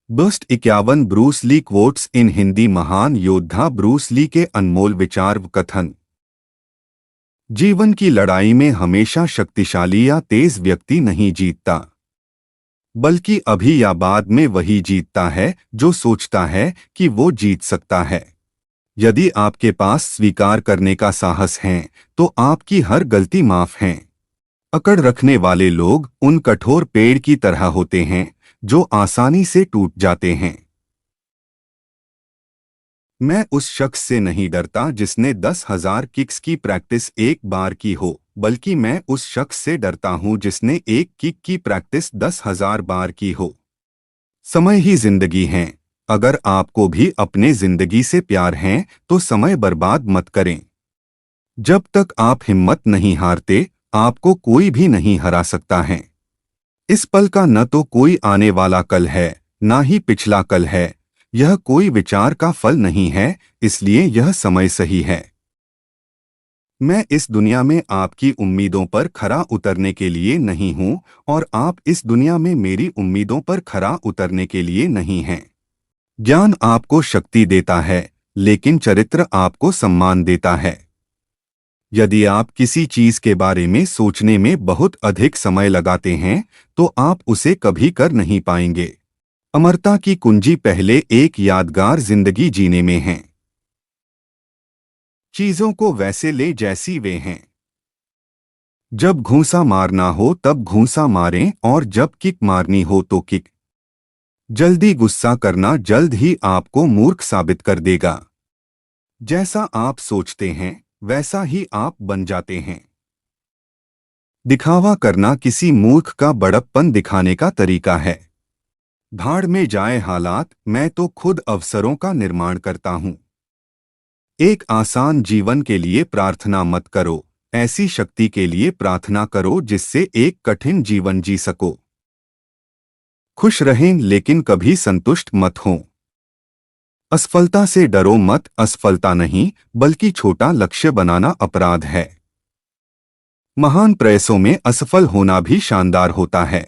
Bast 51 Bruce Lee quotes इन हिंदी। महान योद्धा Bruce Lee के अनमोल विचार व कथन। जीवन की लड़ाई में हमेशा शक्तिशाली या तेज व्यक्ति नहीं जीतता, बल्कि अभी या बाद में वही जीतता है जो सोचता है कि वो जीत सकता है। यदि आपके पास स्वीकार करने का साहस है तो आपकी हर गलती माफ है। अकड़ रखने वाले लोग उन कठोर पेड़ की तरह होते हैं जो आसानी से टूट जाते हैं। मैं उस शख्स से नहीं डरता जिसने 10,000 किक्स की प्रैक्टिस एक बार की हो, बल्कि मैं उस शख्स से डरता हूं जिसने एक किक की प्रैक्टिस 10,000 बार की हो। समय ही जिंदगी है। अगर आपको भी अपने जिंदगी से प्यार है तो समय बर्बाद मत करें। जब तक आप हिम्मत नहीं हारते, आपको कोई भी नहीं हरा सकता है। इस पल का न तो कोई आने वाला कल है, ना ही पिछला कल है। यह कोई विचार का फल नहीं है, इसलिए यह समय सही है। मैं इस दुनिया में आपकी उम्मीदों पर खरा उतरने के लिए नहीं हूं और आप इस दुनिया में मेरी उम्मीदों पर खरा उतरने के लिए नहीं हैं। ज्ञान आपको शक्ति देता है, लेकिन चरित्र आपको सम्मान देता है। यदि आप किसी चीज के बारे में सोचने में बहुत अधिक समय लगाते हैं तो आप उसे कभी कर नहीं पाएंगे। अमरता की कुंजी पहले एक यादगार जिंदगी जीने में है। चीजों को वैसे ले जैसी वे हैं। जब घूंसा मारना हो तब घूंसा मारें और जब किक मारनी हो तो किक। जल्दी गुस्सा करना जल्द ही आपको मूर्ख साबित कर देगा। जैसा आप सोचते हैं वैसा ही आप बन जाते हैं। दिखावा करना किसी मूर्ख का बड़प्पन दिखाने का तरीका है। भाड़ में जाए हालात, मैं तो खुद अवसरों का निर्माण करता हूं। एक आसान जीवन के लिए प्रार्थना मत करो, ऐसी शक्ति के लिए प्रार्थना करो जिससे एक कठिन जीवन जी सको। खुश रहें लेकिन कभी संतुष्ट मत हों। असफलता से डरो मत, असफलता नहीं बल्कि छोटा लक्ष्य बनाना अपराध है। महान प्रयासों में असफल होना भी शानदार होता है।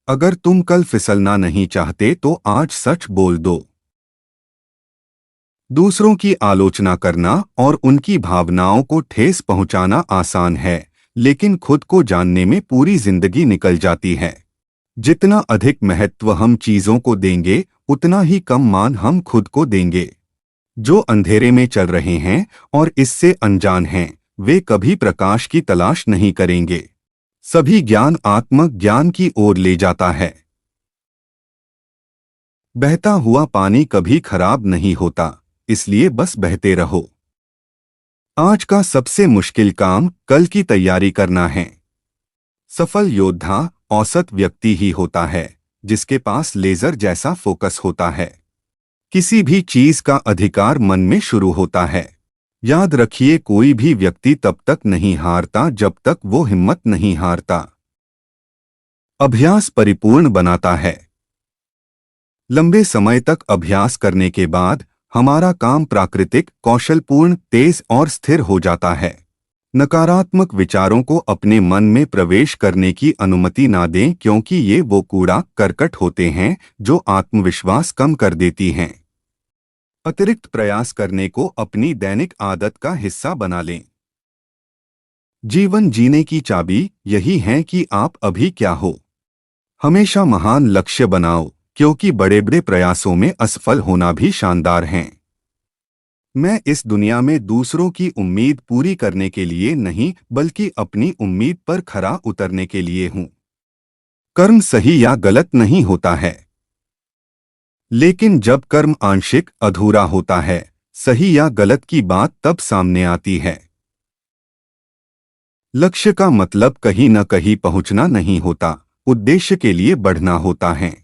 अगर तुम कल फिसलना नहीं चाहते तो आज सच बोल दो। दूसरों की आलोचना करना और उनकी भावनाओं को ठेस पहुंचाना आसान है, लेकिन खुद को जानने में पूरी जिंदगी निकल जाती है। जितना अधिक महत्व हम चीजों को देंगे, उतना ही कम मान हम खुद को देंगे। जो अंधेरे में चल रहे हैं और इससे अनजान हैं, वे कभी प्रकाश की तलाश नहीं करेंगे। सभी ज्ञान आत्मज्ञान की ओर ले जाता है। बहता हुआ पानी कभी खराब नहीं होता, इसलिए बस बहते रहो। आज का सबसे मुश्किल काम कल की तैयारी करना है। सफल योद्धा औसत व्यक्ति ही होता है जिसके पास लेजर जैसा फोकस होता है। किसी भी चीज का अधिकार मन में शुरू होता है। याद रखिए, कोई भी व्यक्ति तब तक नहीं हारता जब तक वो हिम्मत नहीं हारता। अभ्यास परिपूर्ण बनाता है। लंबे समय तक अभ्यास करने के बाद हमारा काम प्राकृतिक, कौशलपूर्ण, तेज और स्थिर हो जाता है। नकारात्मक विचारों को अपने मन में प्रवेश करने की अनुमति ना दें, क्योंकि ये वो कूड़ा करकट होते हैं जो आत्मविश्वास कम कर देती हैं। अतिरिक्त प्रयास करने को अपनी दैनिक आदत का हिस्सा बना लें। जीवन जीने की चाबी यही है कि आप अभी क्या हो। हमेशा महान लक्ष्य बनाओ, क्योंकि बड़े बड़े प्रयासों में असफल होना भी शानदार हैं। मैं इस दुनिया में दूसरों की उम्मीद पूरी करने के लिए नहीं, बल्कि अपनी उम्मीद पर खरा उतरने के लिए हूं। कर्म सही या गलत नहीं होता है, लेकिन जब कर्म आंशिक, अधूरा होता है, सही या गलत की बात तब सामने आती है। लक्ष्य का मतलब कहीं न कहीं पहुंचना नहीं होता, उद्देश्य के लिए बढ़ना होता है।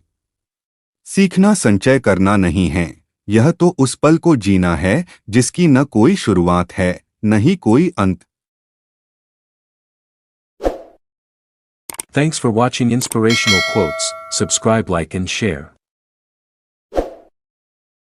सीखना संचय करना नहीं है, यह तो उस पल को जीना है जिसकी न कोई शुरुआत है, न ही कोई अंत। Thanks for watching Inspirational Quotes. Subscribe, like and share.